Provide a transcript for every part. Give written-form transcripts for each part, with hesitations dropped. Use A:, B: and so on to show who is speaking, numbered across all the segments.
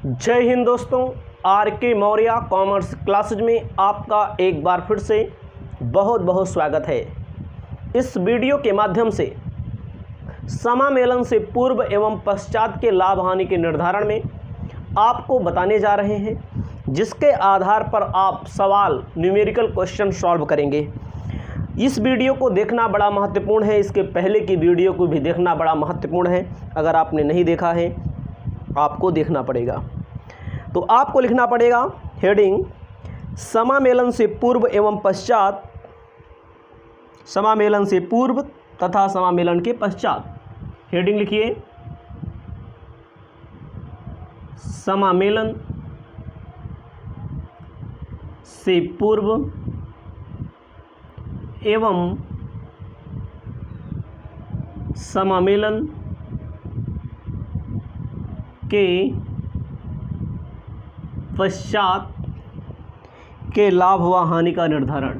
A: जय हिंद दोस्तों, आर के मौर्य कॉमर्स क्लासेज में आपका एक बार फिर से बहुत बहुत स्वागत है। इस वीडियो के माध्यम से समामेलन से पूर्व एवं पश्चात के लाभ हानि के निर्धारण में आपको बताने जा रहे हैं, जिसके आधार पर आप सवाल न्यूमेरिकल क्वेश्चन सॉल्व करेंगे। इस वीडियो को देखना बड़ा महत्वपूर्ण है, इसके पहले की वीडियो को भी देखना बड़ा महत्वपूर्ण है। अगर आपने नहीं देखा है आपको देखना पड़ेगा। तो आपको लिखना पड़ेगा हेडिंग समामेलन से पूर्व एवं पश्चात, समामेलन से पूर्व तथा समामेलन के पश्चात। हेडिंग लिखिए समामेलन से पूर्व एवं समामेलन के पश्चात के लाभ व हानि का निर्धारण,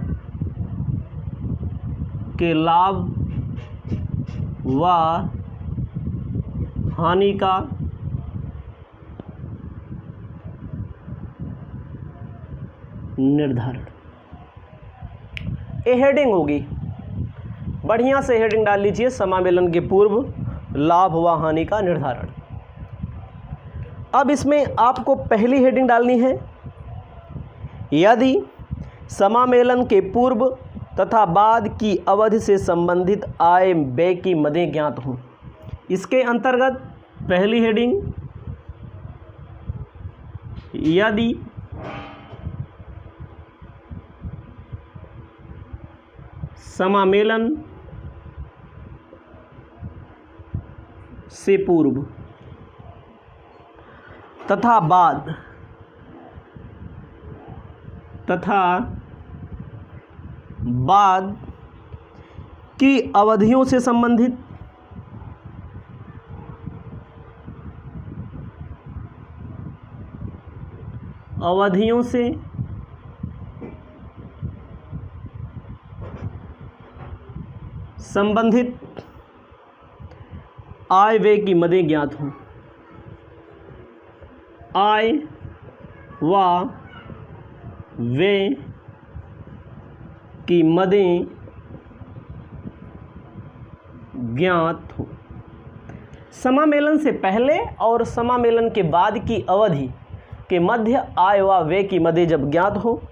A: के लाभ व हानि का निर्धारण। ये हेडिंग होगी, बढ़िया से हेडिंग डाल लीजिए, समामेलन के पूर्व लाभ व हानि का निर्धारण। अब इसमें आपको पहली हेडिंग डालनी है, यदि समामेलन के पूर्व तथा बाद की अवधि से संबंधित आय व्यय की मदें ज्ञात हों। इसके अंतर्गत पहली हेडिंग, यदि समामेलन से पूर्व तथा बाद की अवधियों से संबंधित आय व्यय की मदें ज्ञात हों। आय व व्यय की मदें ज्ञात हो। समामेलन से पहले और समामेलन के बाद की अवधि के मध्य आय व व्यय की मदें जब ज्ञात हो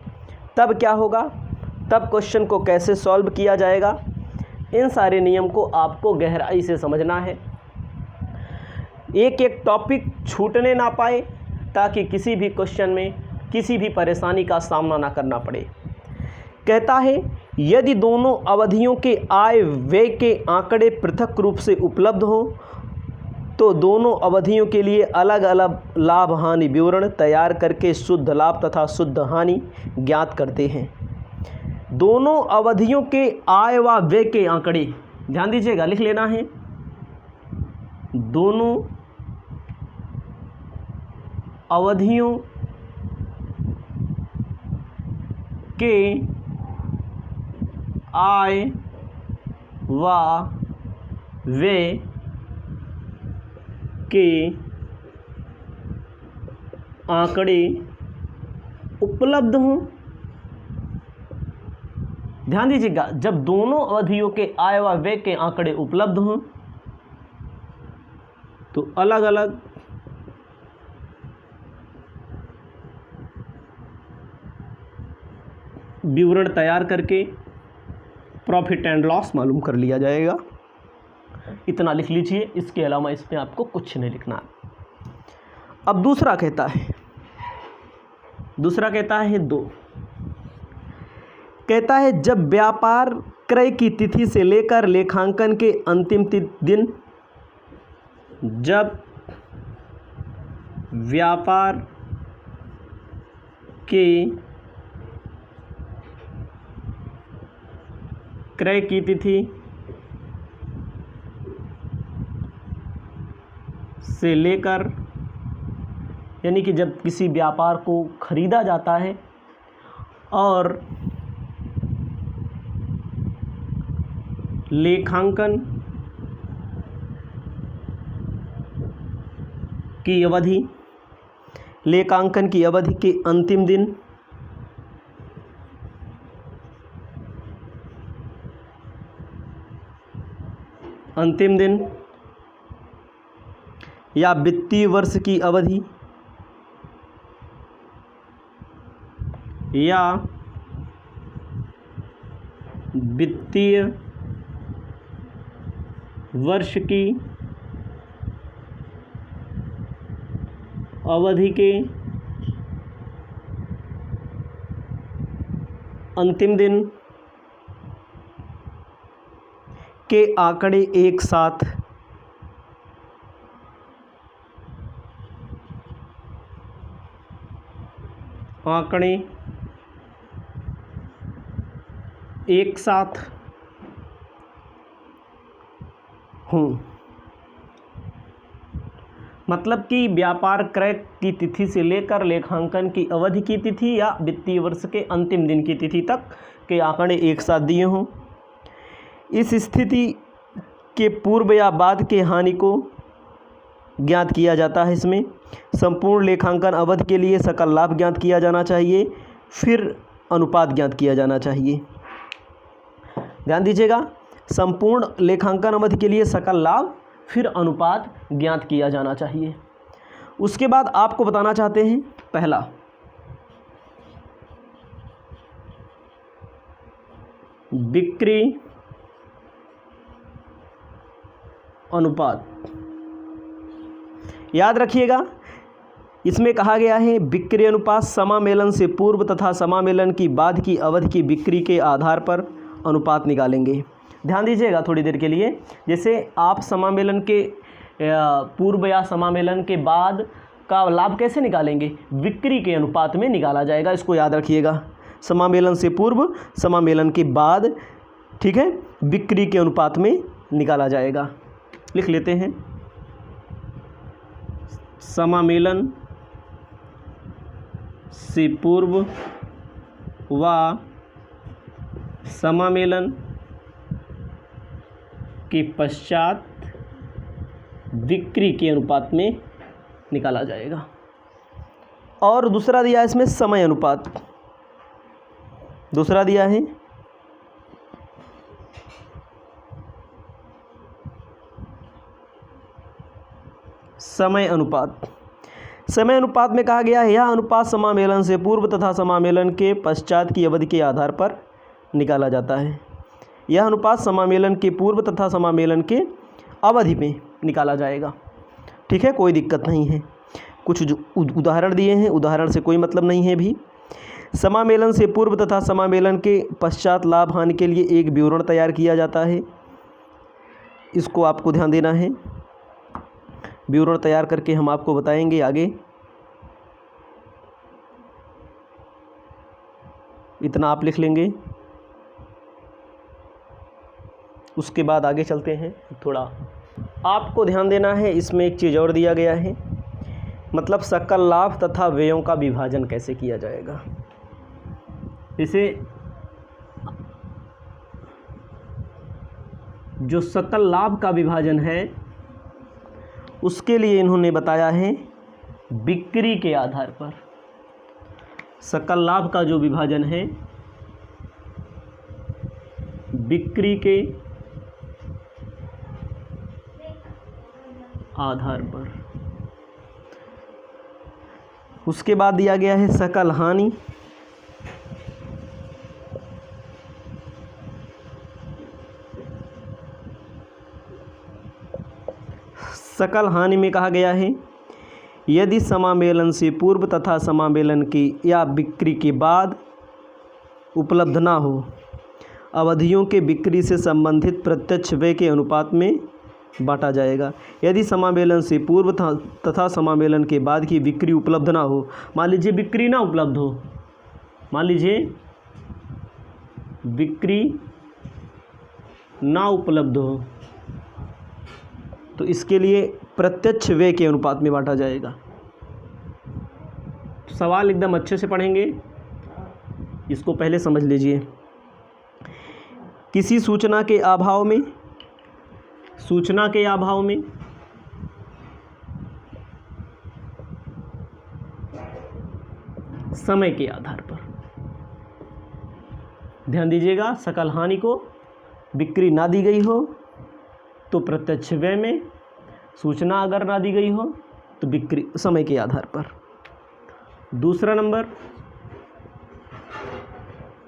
A: तब क्या होगा, तब क्वेश्चन को कैसे सॉल्व किया जाएगा, इन सारे नियम को आपको गहराई से समझना है। एक एक टॉपिक छूटने ना पाए, ताकि किसी भी क्वेश्चन में किसी भी परेशानी का सामना ना करना पड़े। कहता है यदि दोनों अवधियों के आय व्यय के आंकड़े पृथक रूप से उपलब्ध हों तो दोनों अवधियों के लिए अलग अलग लाभ हानि विवरण तैयार करके शुद्ध लाभ तथा शुद्ध हानि ज्ञात करते हैं। दोनों अवधियों के आय व व्यय के आंकड़े, ध्यान दीजिएगा, लिख लेना है। दोनों अवधियों के आय व व्यय के आंकड़े उपलब्ध हों। ध्यान दीजिएगा, जब दोनों अवधियों के आय व व्यय के आंकड़े उपलब्ध हों तो अलग अलग विवरण तैयार करके प्रॉफिट एंड लॉस मालूम कर लिया जाएगा। इतना लिख लीजिए, इसके अलावा इसमें आपको कुछ नहीं लिखना। अब दूसरा कहता है 2, कहता है जब व्यापार क्रय की तिथि से लेकर लेखांकन के अंतिम दिन, जब व्यापार के क्रय की तिथि से लेकर, यानी कि जब किसी व्यापार को खरीदा जाता है और लेखांकन की अवधि लेखांकन की अवधि के अंतिम दिन, या वित्तीय वर्ष की अवधि, या वित्तीय वर्ष की अवधि के अंतिम दिन के आंकड़े एक साथ हों। मतलब कि व्यापार क्रय की तिथि से लेकर लेखांकन की अवधि की तिथि या वित्तीय वर्ष के अंतिम दिन की तिथि तक के आंकड़े एक साथ दिए हों। इस स्थिति के पूर्व या बाद के हानि को ज्ञात किया जाता है। इसमें संपूर्ण लेखांकन अवधि के लिए सकल लाभ ज्ञात किया जाना चाहिए, फिर अनुपात ज्ञात किया जाना चाहिए। ध्यान दीजिएगा, संपूर्ण लेखांकन अवधि के लिए सकल लाभ फिर अनुपात ज्ञात किया जाना चाहिए। उसके बाद आपको बताना चाहते हैं, पहला बिक्री अनुपात। याद रखिएगा, इसमें कहा गया है बिक्री अनुपात समामेलन से पूर्व तथा समामेलन की बाद की अवधि की बिक्री के आधार पर अनुपात निकालेंगे। ध्यान दीजिएगा थोड़ी देर के लिए, जैसे आप समामेलन के पूर्व या समामेलन के बाद का लाभ कैसे निकालेंगे, बिक्री के अनुपात में निकाला जाएगा। इसको याद रखिएगा, समामेलन से पूर्व समामेलन के बाद, ठीक है, बिक्री के अनुपात में निकाला जाएगा। लिख लेते हैं, समामेलन से पूर्व व समामेलन के पश्चात बिक्री के अनुपात में निकाला जाएगा। और दूसरा दिया है इसमें समय अनुपात, दूसरा दिया है समय अनुपात। समय अनुपात में कहा गया है यह अनुपात समामेलन से पूर्व तथा समामेलन के पश्चात की अवधि के आधार पर निकाला जाता है। यह अनुपात समामेलन के पूर्व तथा समामेलन के अवधि में निकाला जाएगा। ठीक है, कोई दिक्कत नहीं है। कुछ जो उदाहरण दिए हैं, उदाहरण से कोई मतलब नहीं है भी। समामेलन से पूर्व तथा समामेलन के पश्चात लाभ हानि के लिए एक विवरण तैयार किया जाता है। इसको आपको ध्यान देना है, विवरण तैयार करके हम आपको बताएंगे आगे। इतना आप लिख लेंगे, उसके बाद आगे चलते हैं। थोड़ा आपको ध्यान देना है, इसमें एक चीज़ और दिया गया है, मतलब सकल लाभ तथा व्ययों का विभाजन कैसे किया जाएगा। इसे जो सकल लाभ का विभाजन है उसके लिए इन्होंने बताया है बिक्री के आधार पर। सकल लाभ का जो विभाजन है बिक्री के आधार पर। उसके बाद दिया गया है सकल हानि। सकल हानि में कहा गया है यदि समामेलन से पूर्व तथा समामेलन के या बिक्री के बाद उपलब्ध ना हो, अवधियों के बिक्री से संबंधित प्रत्यक्ष व्यय के अनुपात में बांटा जाएगा। यदि समामेलन से पूर्व तथा समामेलन के बाद की बिक्री उपलब्ध ना हो, मान लीजिए बिक्री ना उपलब्ध हो, मान लीजिए बिक्री ना उपलब्ध हो, तो इसके लिए प्रत्यक्ष व्यय के अनुपात में बांटा जाएगा। सवाल एकदम अच्छे से पढ़ेंगे, इसको पहले समझ लीजिए। किसी सूचना के अभाव में, सूचना के अभाव में समय के आधार पर। ध्यान दीजिएगा, सकल हानि को बिक्री ना दी गई हो तो प्रत्यक्ष व्यय में, सूचना अगर ना दी गई हो तो बिक्री समय के आधार पर।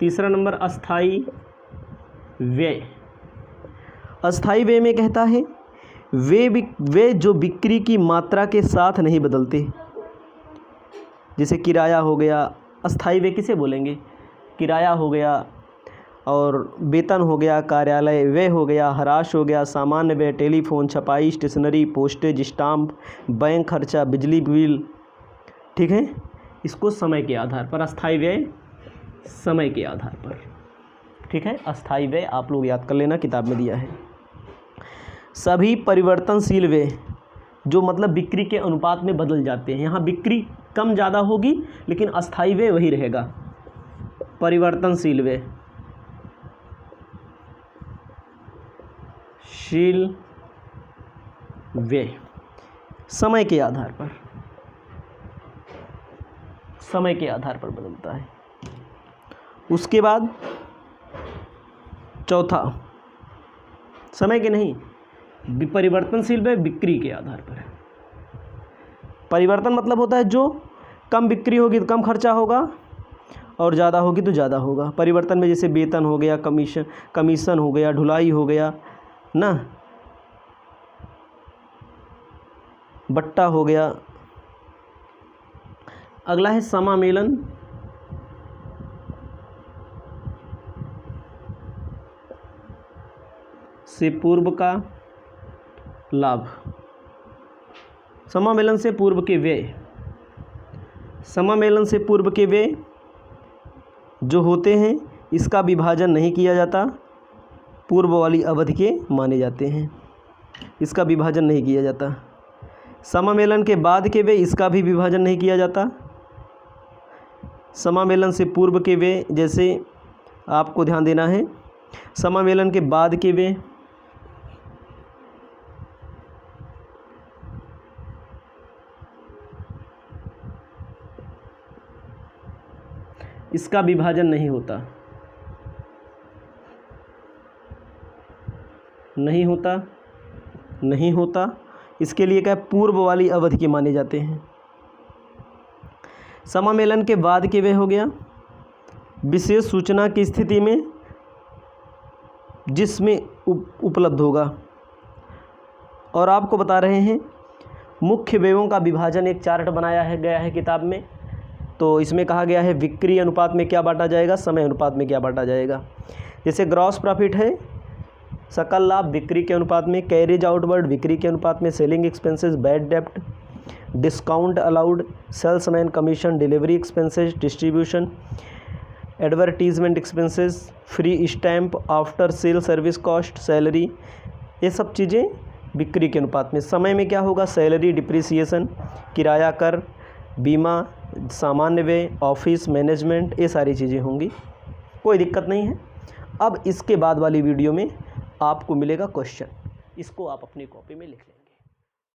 A: तीसरा नंबर अस्थाई व्यय। अस्थाई व्यय में कहता है वे जो बिक्री की मात्रा के साथ नहीं बदलते, जैसे किराया हो गया। अस्थाई व्यय किसे बोलेंगे? किराया हो गया और वेतन हो गया, कार्यालय व्यय हो गया, हराश हो गया, सामान्य व्यय, टेलीफोन, छपाई, स्टेशनरी, पोस्टेज, स्टाम्प, बैंक खर्चा, बिजली बिल। ठीक है, इसको समय के आधार पर, अस्थाई व्यय समय के आधार पर। ठीक है, अस्थाई व्यय आप लोग याद कर लेना, किताब में दिया है। सभी परिवर्तनशील व्यय जो मतलब बिक्री के अनुपात में बदल जाते हैं, यहाँ बिक्री कम ज़्यादा होगी लेकिन अस्थाई व्यय वही रहेगा। परिवर्तनशील व्यय, शील व्यय समय के आधार पर, समय के आधार पर बदलता है। उसके बाद चौथा, समय के नहीं, परिवर्तनशील व्यय बिक्री के आधार पर है। परिवर्तन मतलब होता है जो कम बिक्री होगी तो कम खर्चा होगा और ज़्यादा होगी तो ज़्यादा होगा। परिवर्तन में जैसे वेतन हो गया, कमीशन हो गया, ढुलाई हो गया ना, बट्टा हो गया। अगला है समामेलन से पूर्व का लाभ। समामेलन से पूर्व के व्यय, समामेलन से पूर्व के व्यय जो होते हैं इसका विभाजन नहीं किया जाता, पूर्व वाली अवधि के माने जाते हैं, इसका विभाजन नहीं किया जाता। समामेलन के बाद के व्यय, इसका भी विभाजन नहीं किया जाता। समामेलन से पूर्व के व्यय, जैसे आपको ध्यान देना है, समामेलन के बाद के व्यय, इसका विभाजन नहीं होता, नहीं होता। इसके लिए क्या, पूर्व वाली अवधि के माने जाते हैं। समामेलन के बाद के व्यय हो गया विशेष सूचना की स्थिति में जिसमें उपलब्ध होगा। और आपको बता रहे हैं मुख्य व्ययों का विभाजन, एक चार्ट बनाया गया है किताब में। तो इसमें कहा गया है बिक्री अनुपात में क्या बांटा जाएगा, समय अनुपात में क्या बांटा जाएगा। जैसे ग्रॉस प्रॉफिट है सकल लाभ बिक्री के अनुपात में, कैरेज आउटवर्ड बिक्री के अनुपात में, सेलिंग एक्सपेंसेस, बैड डेप्ट, discount allowed, salesman commission, delivery expenses, distribution, advertisement expenses, free stamp, after sale service cost, salary, ये सब चीज़ें बिक्री के अनुपात में। समय में क्या होगा, सैलरी, डिप्रिसिएशन, किराया, कर, बीमा, सामान्य व्यय, ऑफिस मैनेजमेंट, ये सारी चीज़ें होंगी, कोई दिक्कत नहीं है। अब इसके बाद वाली वीडियो में आपको मिलेगा क्वेश्चन, इसको आप अपनी कॉपी में लिख लें।